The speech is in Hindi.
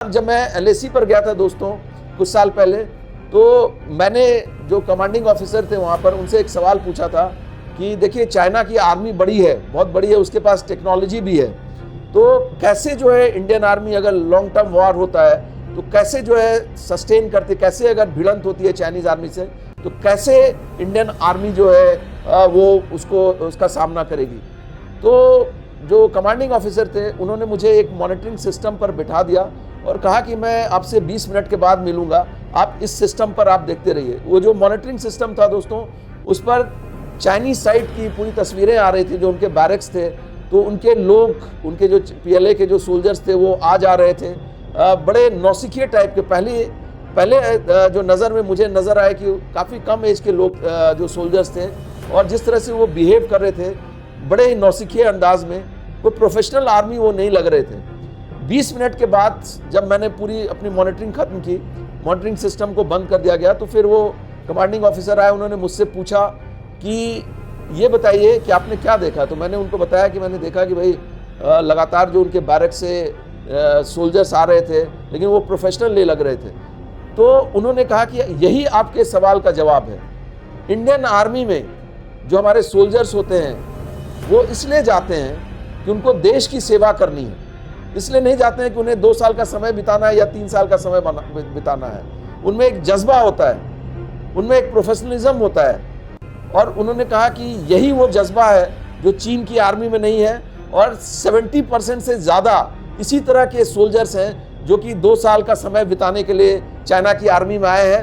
जब मैं एलएसी पर गया था दोस्तों कुछ साल पहले, तो मैंने जो कमांडिंग ऑफिसर थे वहाँ पर उनसे एक सवाल पूछा था कि देखिए चाइना की आर्मी बड़ी है, बहुत बड़ी है, उसके पास टेक्नोलॉजी भी है, तो कैसे जो है इंडियन आर्मी अगर लॉन्ग टर्म वॉर होता है तो कैसे जो है सस्टेन करती, कैसे अगर भिड़ंत होती है चाइनीज़ आर्मी से तो कैसे इंडियन आर्मी जो है वो उसका सामना करेगी। तो जो कमांडिंग ऑफिसर थे उन्होंने मुझे एक मॉनिटरिंग सिस्टम पर बिठा दिया और कहा कि मैं आपसे 20 मिनट के बाद मिलूंगा, आप इस सिस्टम पर आप देखते रहिए। वो जो मॉनिटरिंग सिस्टम था दोस्तों, उस पर चाइनीज साइड की पूरी तस्वीरें आ रही थी, जो उनके बैरक्स थे, तो उनके लोग, उनके जो पीएलए के जो सोल्जर्स थे वो आ जा रहे थे, बड़े नौसिखिए टाइप के। पहले जो नज़र में मुझे नज़र आया कि काफ़ी कम एज के लोग जो सोल्जर्स थे, और जिस तरह से वो बिहेव कर रहे थे बड़े ही नौसिखिए अंदाज में, वो प्रोफेशनल आर्मी वो नहीं लग रहे थे। 20 मिनट के बाद जब मैंने पूरी अपनी मॉनिटरिंग ख़त्म की, मॉनिटरिंग सिस्टम को बंद कर दिया गया, तो फिर वो कमांडिंग ऑफिसर आए, उन्होंने मुझसे पूछा कि ये बताइए कि आपने क्या देखा। तो मैंने उनको बताया कि मैंने देखा कि भाई लगातार जो उनके बैरक से सोल्जर्स आ रहे थे, लेकिन वो प्रोफेशनल नहीं लग रहे थे। तो उन्होंने कहा कि यही आपके सवाल का जवाब है। इंडियन आर्मी में जो हमारे सोल्जर्स होते हैं वो इसलिए जाते हैं कि उनको देश की सेवा करनी है, इसलिए नहीं जाते हैं कि उन्हें 2 साल का समय बिताना है या 3 साल का समय बिताना है। उनमें एक जज्बा होता है, उनमें एक प्रोफेशनलिज्म होता है, और उन्होंने कहा कि यही वो जज्बा है जो चीन की आर्मी में नहीं है। और 70% से ज़्यादा इसी तरह के सोल्जर्स हैं जो कि 2 साल का समय बिताने के लिए चाइना की आर्मी में आए हैं।